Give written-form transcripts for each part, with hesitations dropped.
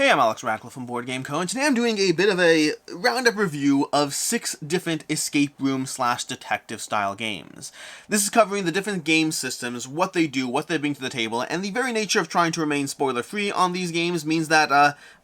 Hey, I'm Alex Radcliffe from Board Game Co, and today I'm doing a bit of a roundup review of 6 different escape room / detective style games. This is covering the different game systems, what they do, what they bring to the table, and the very nature of trying to remain spoiler free on these games means that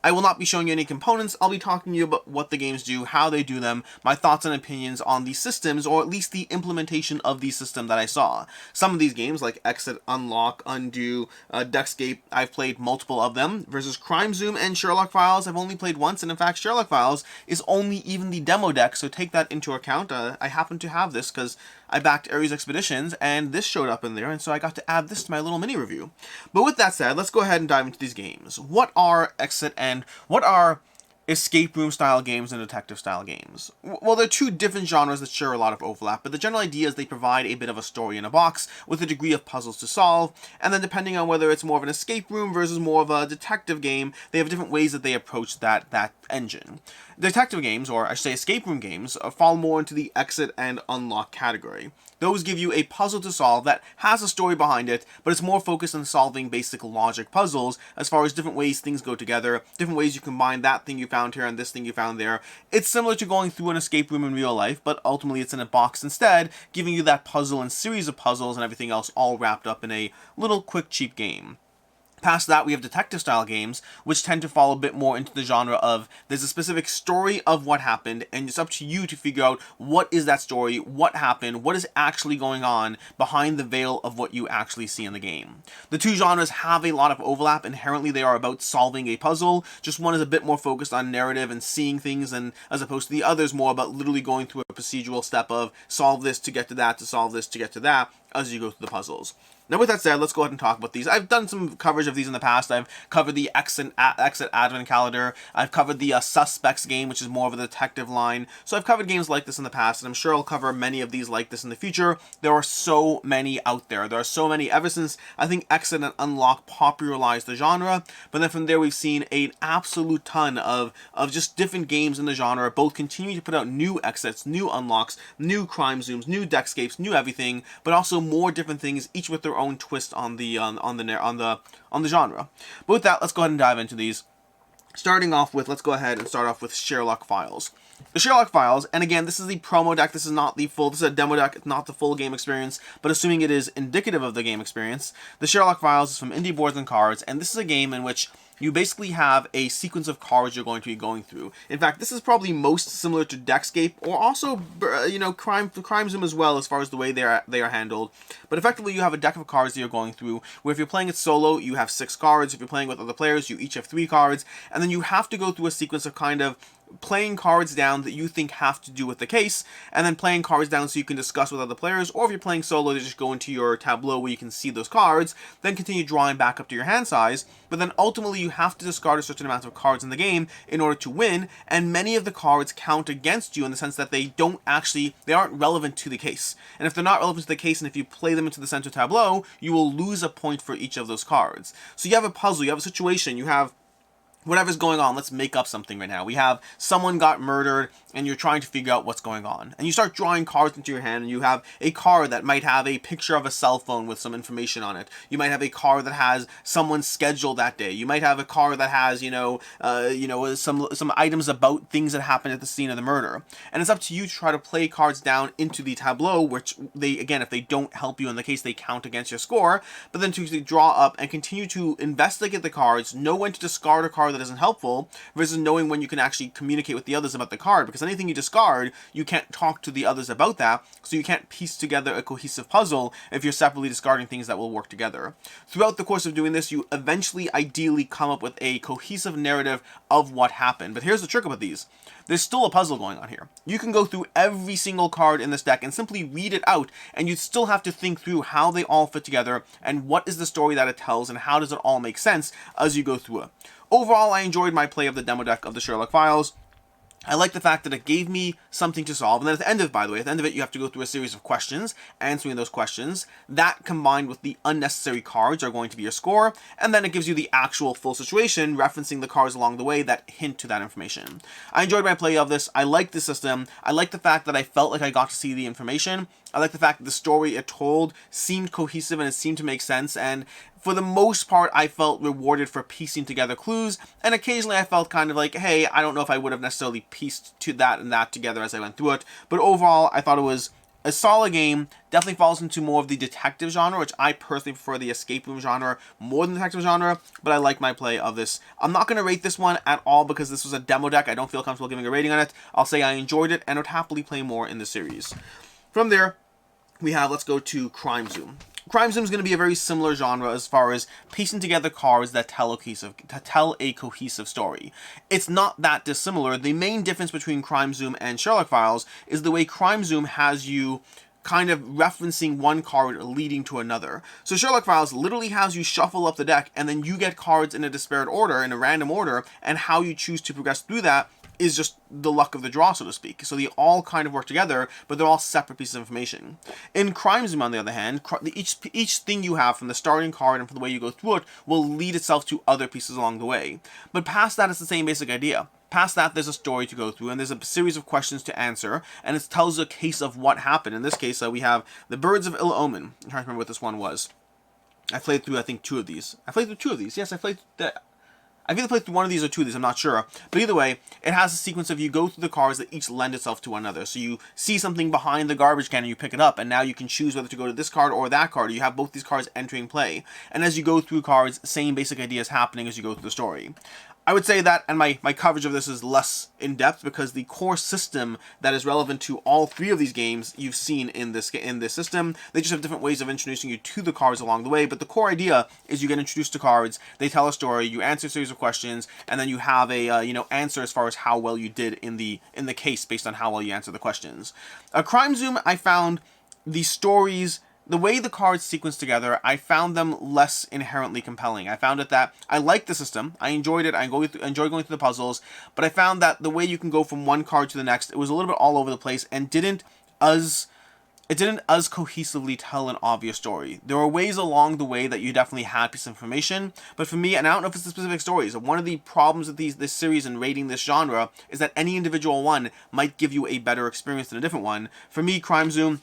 I will not be showing you any components. I'll be talking to you about what the games do, how they do them, my thoughts and opinions on these systems, or at least the implementation of the system that I saw. Some of these games, like Exit, Unlock, Undo, Deckscape, I've played multiple of them, versus Crime Zoom and Sherlock Files, I've only played once, and in fact, Sherlock Files is only even the demo deck, so take that into account. I happen to have this because I backed Ares Expeditions, and this showed up in there, and so I got to add this to my little mini review. But with that said, let's go ahead and dive into these games. What are Exit and what are escape room style games and detective style games? Well, they're two different genres that share a lot of overlap, but the general idea is they provide a bit of a story in a box with a degree of puzzles to solve, and then depending on whether it's more of an escape room versus more of a detective game, they have different ways that they approach that engine. Detective games, or I should say escape room games, fall more into the Exit and Unlock category. Those give you a puzzle to solve that has a story behind it, but it's more focused on solving basic logic puzzles as far as different ways things go together, different ways you combine that thing you found here and this thing you found there. It's similar to going through an escape room in real life, but ultimately it's in a box instead, giving you that puzzle and series of puzzles and everything else all wrapped up in a little quick cheap game. Past that, we have detective-style games, which tend to fall a bit more into the genre of there's a specific story of what happened, and it's up to you to figure out what is that story, what happened, what is actually going on behind the veil of what you actually see in the game. The two genres have a lot of overlap. Inherently, they are about solving a puzzle. Just one is a bit more focused on narrative and seeing things, and as opposed to the others more about literally going through a procedural step of solve this to get to that, to solve this to get to that, as you go through the puzzles. Now with that said, let's go ahead and talk about these. I've done some coverage of these in the past. I've covered the Exit Advent Calendar. I've covered the Suspects game, which is more of a detective line. So I've covered games like this in the past, and I'm sure I'll cover many of these like this in the future. There are so many out there. There are so many ever since, I think, Exit and Unlock popularized the genre. But then from there, we've seen an absolute ton of just different games in the genre, both continue to put out new Exits, new Unlocks, new Crime Zooms, new Deckscapes, new everything, but also more different things, each with their own twist on the genre. But with that, let's go ahead and dive into these. Let's go ahead and start off with Sherlock Files. The Sherlock Files, and again, this is the promo deck, this is a demo deck, it's not the full game experience, but assuming it is indicative of the game experience, the Sherlock Files is from Indie Boards and Cards, and this is a game in which you basically have a sequence of cards you're going to be going through. In fact, this is probably most similar to Deckscape, or also, Crime Zoom as well, as far as the way they are handled. But effectively, you have a deck of cards that you're going through, where if you're playing it solo, you have 6 cards. If you're playing with other players, you each have 3 cards, and then you have to go through a sequence of kind of playing cards down that you think have to do with the case, and then playing cards down so you can discuss with other players, or if you're playing solo, to just go into your tableau where you can see those cards, then continue drawing back up to your hand size, but then ultimately you have to discard a certain amount of cards in the game in order to win, and many of the cards count against you in the sense that they aren't relevant to the case. And if they're not relevant to the case, and if you play them into the center tableau, you will lose a point for each of those cards. So you have a puzzle, you have a situation, you have whatever's going on. Let's make up something right now. We have someone got murdered, and you're trying to figure out what's going on. And you start drawing cards into your hand, and you have a card that might have a picture of a cell phone with some information on it. You might have a card that has someone's schedule that day. You might have a card that has, some items about things that happened at the scene of the murder. And it's up to you to try to play cards down into the tableau, which if they don't help you in the case, they count against your score. But then to draw up and continue to investigate the cards, know when to discard a card that isn't helpful, versus knowing when you can actually communicate with the others about the card, because anything you discard, you can't talk to the others about that, so you can't piece together a cohesive puzzle if you're separately discarding things that will work together. Throughout the course of doing this, you eventually, ideally, come up with a cohesive narrative of what happened. But here's the trick about these. There's still a puzzle going on here. You can go through every single card in this deck and simply read it out, and you'd still have to think through how they all fit together, and what is the story that it tells, and how does it all make sense as you go through it. Overall, I enjoyed my play of the demo deck of the Sherlock Files. I like the fact that it gave me something to solve, and then at the end of it, you have to go through a series of questions, answering those questions. That, combined with the unnecessary cards, are going to be your score, and then it gives you the actual full situation, referencing the cards along the way that hint to that information. I enjoyed my play of this. I like the system. I like the fact that I felt like I got to see the information. I like the fact that the story it told seemed cohesive and it seemed to make sense, and For the most part, I felt rewarded for piecing together clues, and occasionally I felt kind of like, hey, I don't know if I would have necessarily pieced to that and that together as I went through it, but overall, I thought it was a solid game. Definitely falls into more of the detective genre, which I personally prefer the escape room genre more than the detective genre, but I like my play of this. I'm not going to rate this one at all because this was a demo deck. I don't feel comfortable giving a rating on it. I'll say I enjoyed it and would happily play more in the series. From there, we have, let's go to Crime Zoom. Crime Zoom is going to be a very similar genre as far as piecing together cards that tell a cohesive story. It's not that dissimilar. The main difference between Crime Zoom and Sherlock Files is the way Crime Zoom has you kind of referencing one card leading to another. So Sherlock Files literally has you shuffle up the deck, and then you get cards in a disparate order, in a random order, and how you choose to progress through that is just the luck of the draw, so to speak. So they all kind of work together, but they're all separate pieces of information. In Crime Zoom, on the other hand, each thing you have from the starting card and from the way you go through it will lead itself to other pieces along the way. But past that, it's the same basic idea. Past that, there's a story to go through, and there's a series of questions to answer, and it tells a case of what happened. In this case, we have the Birds of Ill Omen. I'm trying to remember what this one was. I played through, I think, two of these. Yes, I played that. I've either played through one of these or two of these, I'm not sure. But either way, it has a sequence of you go through the cards that each lend itself to one another. So you see something behind the garbage can and you pick it up, and now you can choose whether to go to this card or that card. You have both these cards entering play. And as you go through cards, same basic idea is happening as you go through the story. I would say that, and my coverage of this is less in-depth because the core system that is relevant to all three of these games you've seen in this system. They just have different ways of introducing you to the cards along the way, but the core idea is you get introduced to cards, they tell a story, you answer a series of questions, and then you have a answer as far as how well you did in the case based on how well you answer the questions. Crime Zoom, I found the stories, the way the cards sequence together, I found them less inherently compelling. I found it that I liked the system, I enjoyed it, I enjoyed going through the puzzles, but I found that the way you can go from one card to the next, it was a little bit all over the place and didn't as cohesively tell an obvious story. There were ways along the way that you definitely had pieces of information, but for me, and I don't know if it's the specific stories, one of the problems with this series and rating this genre is that any individual one might give you a better experience than a different one. For me, Crime Zoom,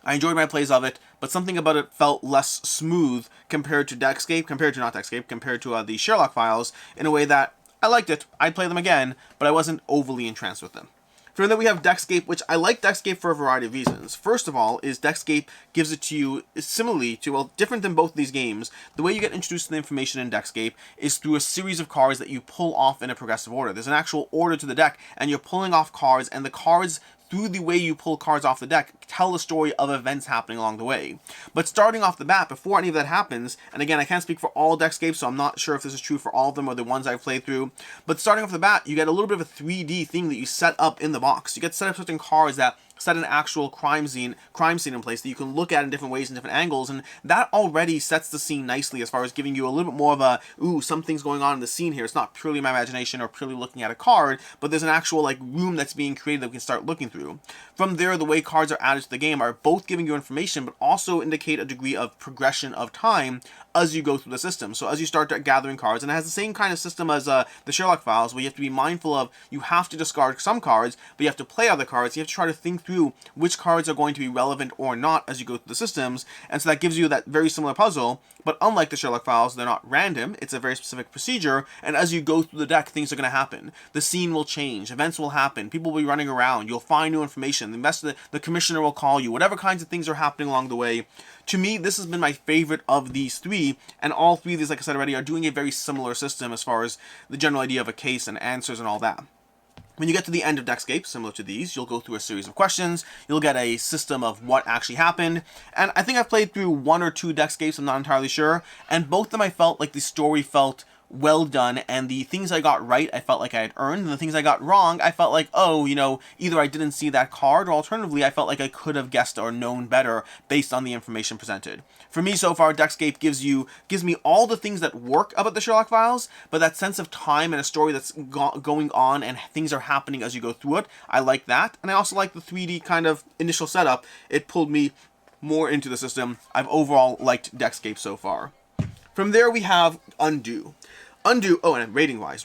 I enjoyed my plays of it, but something about it felt less smooth compared to the Sherlock Files, in a way that I liked it. I'd play them again, but I wasn't overly entranced with them. From there we have Deckscape, which I like Deckscape for a variety of reasons. First of all, is Deckscape gives it to you similarly to, well, different than both of these games. The way you get introduced to the information in Deckscape is through a series of cards that you pull off in a progressive order. There's an actual order to the deck, and you're pulling off cards, and the cards, through the way you pull cards off the deck, tell the story of events happening along the way. But starting off the bat, before any of that happens, and again, I can't speak for all Deckscapes, so I'm not sure if this is true for all of them or the ones I've played through, but starting off the bat, you get a little bit of a 3D thing that you set up in the box. You get to set up certain cards that set an actual crime scene in place that you can look at in different ways and different angles, and that already sets the scene nicely as far as giving you a little bit more of a, ooh, something's going on in the scene here. It's not purely my imagination or purely looking at a card, but there's an actual room that's being created that we can start looking through. From there, the way cards are added to the game are both giving you information, but also indicate a degree of progression of time as you go through the system. So as you start gathering cards, and it has the same kind of system as the Sherlock Files, where you have to be mindful of, you have to discard some cards, but you have to play other cards. You have to try to think through which cards are going to be relevant or not as you go through the systems, and so that gives you that very similar puzzle, but unlike the Sherlock Files, they're not random, it's a very specific procedure, and as you go through the deck, things are going to happen. The scene will change, events will happen, people will be running around, you'll find new information, the commissioner will call you, whatever kinds of things are happening along the way. To me, this has been my favorite of these three, and all three of these, like I said already, are doing a very similar system as far as the general idea of a case and answers and all that. When you get to the end of Deckscape, similar to these, you'll go through a series of questions, you'll get a system of what actually happened, and I think I've played through one or two Deckscapes, I'm not entirely sure, and both of them I felt like the story felt well done, and the things I got right, I felt like I had earned, and the things I got wrong, I felt like, oh, either I didn't see that card, or alternatively, I felt like I could have guessed or known better based on the information presented. For me, so far, Deckscape gives me all the things that work about the Sherlock Files, but that sense of time and a story that's going on and things are happening as you go through it, I like that, and I also like the 3D kind of initial setup. It pulled me more into the system. I've overall liked Deckscape so far. From there, we have Undo. Undo, oh, and rating-wise,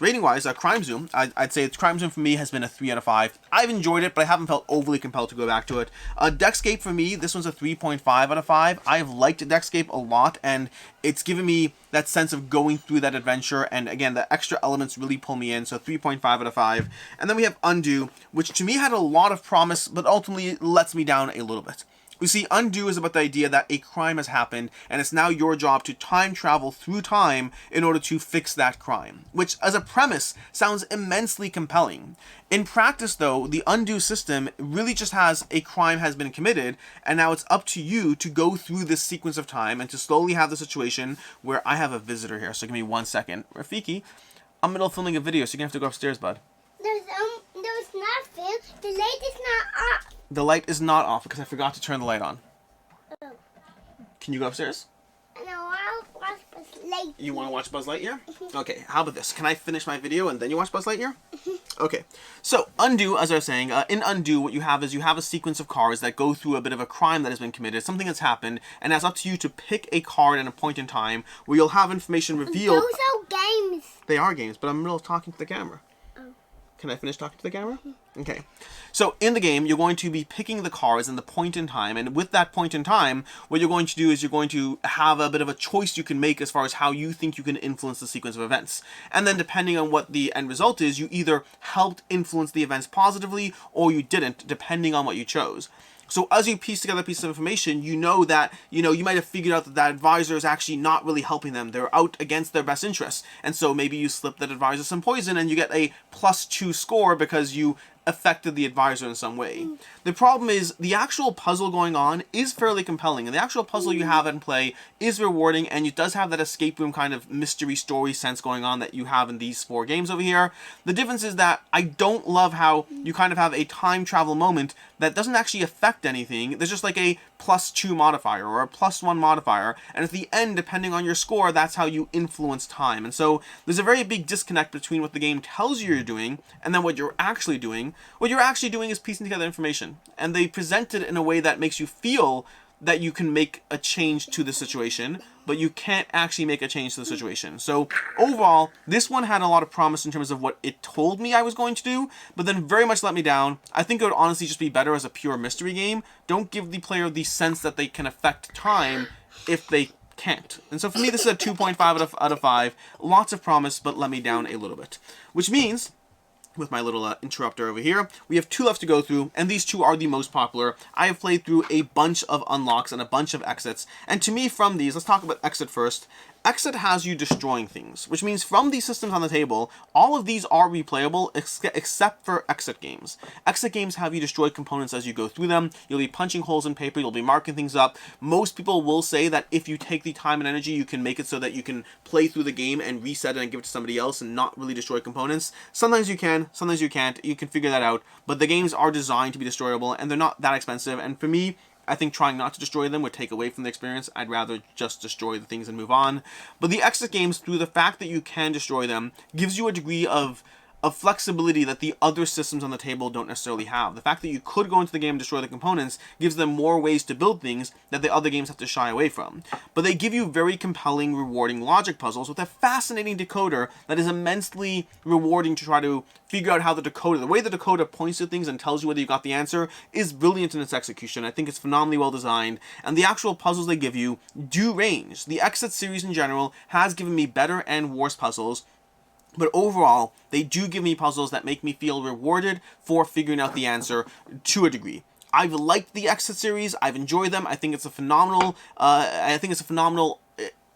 Crime Zoom, I'd say Crime Zoom for me has been a 3 out of 5. I've enjoyed it, but I haven't felt overly compelled to go back to it. Deckscape for me, this one's a 3.5 out of 5. I've liked Deckscape a lot, and it's given me that sense of going through that adventure, and again, the extra elements really pull me in, so 3.5 out of 5. And then we have Undo, which to me had a lot of promise, but ultimately lets me down a little bit. You see, Undo is about the idea that a crime has happened, and it's now your job to time travel through time in order to fix that crime, which as a premise sounds immensely compelling. In practice, though, the Undo system really just has a crime has been committed, and now it's up to you to go through this sequence of time and to slowly have the situation where I have a visitor here, so give me 1 second. Rafiki, I'm middle of filming a video, so you're gonna have to go upstairs, bud. There's nothing. The light is not off. The light is not off because I forgot to turn the light on. Oh. Can you go upstairs? No, I'll watch Buzz Lightyear. You want to watch Buzz Lightyear? Okay, how about this? Can I finish my video and then you watch Buzz Lightyear? Okay, so Undo, as I was saying, in Undo, what you have is you have a sequence of cards that go through a bit of a crime that has been committed, something that's happened, and it's up to you to pick a card at a point in time where you'll have information revealed. Those are games. They are games, but I'm in the middle of talking to the camera. Can I finish talking to the camera? Okay. So in the game, you're going to be picking the cards in the point in time, and with that point in time, what you're going to do is you're going to have a bit of a choice you can make as far as how you think you can influence the sequence of events. And then depending on what the end result is, you either helped influence the events positively or you didn't, depending on what you chose. So as you piece together pieces of information, you know that, you might have figured out that that advisor is actually not really helping them. They're out against their best interests. And so maybe you slip that advisor some poison and you get a +2 score because you affected the advisor in some way. The problem is the actual puzzle going on is fairly compelling, and the actual puzzle you have in play is rewarding, and it does have that escape room kind of mystery story sense going on that you have in these 4 games over here. The difference is that I don't love how you kind of have a time travel moment that doesn't actually affect anything. There's just like a +2 modifier or a +1 modifier, and at the end, depending on your score, that's how you influence time. And so there's a very big disconnect between what the game tells you you're doing and then what you're actually doing. What you're actually doing is piecing together information, and they present it in a way that makes you feel that you can make a change to the situation, but you can't actually make a change to the situation. So overall, this one had a lot of promise in terms of what it told me I was going to do, but then very much let me down. I think it would honestly just be better as a pure mystery game. Don't give the player the sense that they can affect time if they can't. And so for me, this is a 2.5 out of 5. Lots of promise, but let me down a little bit. Which means, with my little interrupter over here, we have 2 left to go through, and these 2 are the most popular. I have played through a bunch of unlocks and a bunch of exits, and to me from these, let's talk about exit first. Exit has you destroying things, which means from these systems on the table, all of these are replayable except for exit games. Exit games have you destroy components as you go through them. You'll be punching holes in paper, you'll be marking things up. Most people will say that if you take the time and energy, you can make it so that you can play through the game and reset it and give it to somebody else and not really destroy components. Sometimes you can, sometimes you can't. You can figure that out, but the games are designed to be destroyable, and they're not that expensive, and for me, I think trying not to destroy them would take away from the experience. I'd rather just destroy the things and move on. But the exit games, through the fact that you can destroy them, gives you a degree of flexibility that the other systems on the table don't necessarily have. The fact that you could go into the game and destroy the components gives them more ways to build things that the other games have to shy away from. But they give you very compelling, rewarding logic puzzles with a fascinating decoder that is immensely rewarding to try to figure out how the way the decoder points to things and tells you whether you got the answer is brilliant in its execution. I think it's phenomenally well designed, and the actual puzzles they give you do range. The Exit series in general has given me better and worse puzzles, but overall, they do give me puzzles that make me feel rewarded for figuring out the answer to a degree. I've liked the Exit series. I've enjoyed them. I think it's a phenomenal.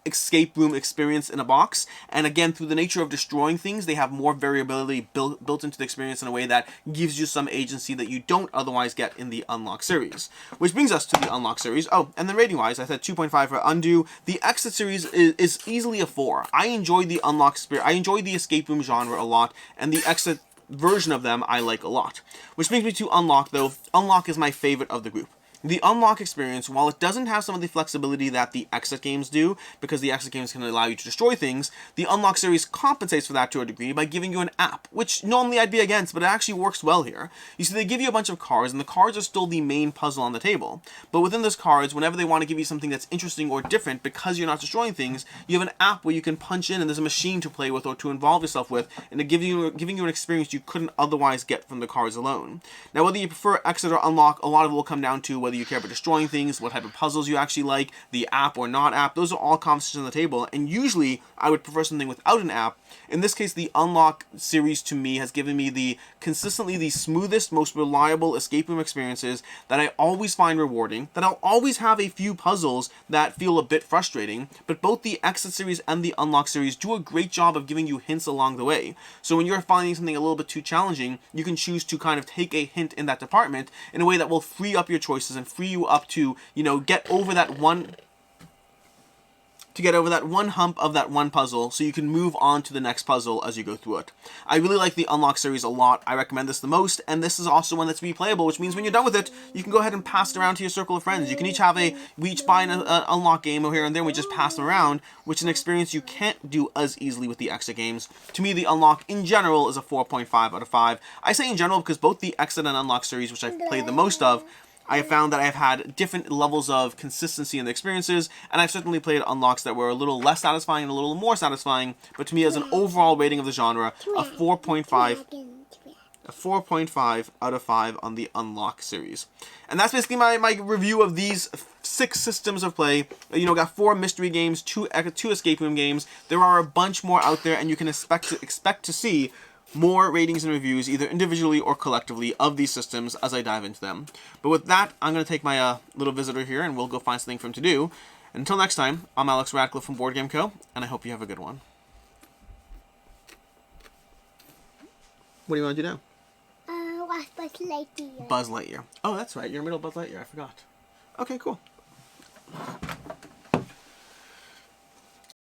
Escape room experience in a box, and again, through the nature of destroying things, they have more variability built into the experience in a way that gives you some agency that you don't otherwise get in the Unlock series. Which brings us to the Unlock series. Oh, and then rating wise, I said 2.5 for Undo. The Exit series is easily a 4. I enjoy the Unlock I enjoy the escape room genre a lot, and the Exit version of them I like a lot. Which brings me to Unlock, though. Unlock is my favorite of the group. The unlock experience, while it doesn't have some of the flexibility that the exit games do, because the exit games can allow you to destroy things, the unlock series compensates for that to a degree by giving you an app, which normally I'd be against, but it actually works well here. You see, they give you a bunch of cards, and the cards are still the main puzzle on the table. But within those cards, whenever they want to give you something that's interesting or different, because you're not destroying things, you have an app where you can punch in, and there's a machine to play with or to involve yourself with, and to giving you an experience you couldn't otherwise get from the cards alone. Now, whether you prefer exit or unlock, a lot of it will come down to whether you care about destroying things, what type of puzzles you actually like, the app or not app. Those are all conversations on the table, and usually I would prefer something without an app. In this case, the unlock series to me has given me consistently the smoothest, most reliable escape room experiences that I always find rewarding, that I'll always have a few puzzles that feel a bit frustrating, but both the exit series and the unlock series do a great job of giving you hints along the way. So when you're finding something a little bit too challenging, you can choose to kind of take a hint in that department in a way that will free up your choices and free you up to, get over that one hump of that one puzzle, so you can move on to the next puzzle as you go through it. I really like the Unlock series a lot. I recommend this the most, and this is also one that's replayable, which means when you're done with it, you can go ahead and pass it around to your circle of friends. You can we each buy an Unlock game over here and there, and we just pass them around, which is an experience you can't do as easily with the exit games. To me, the Unlock in general is a 4.5 out of 5. I say in general because both the exit and Unlock series, which I've played the most of, I have found that I've had different levels of consistency in the experiences, and I've certainly played unlocks that were a little less satisfying and a little more satisfying, but to me, as an overall rating of the genre, a 4.5 out of 5 on the Unlock series. And that's basically my review of these 6 systems of play. Got 4 mystery games, 2 escape room games. There are a bunch more out there, and you can expect to see more ratings and reviews, either individually or collectively, of these systems as I dive into them. But with that, I'm going to take my little visitor here, and we'll go find something for him to do. Until next time, I'm Alex Radcliffe from Board Game Co., and I hope you have a good one. What do you want to do now? Watch Buzz Lightyear. Buzz Lightyear. Oh, that's right. You're in the middle of Buzz Lightyear. I forgot. Okay, cool.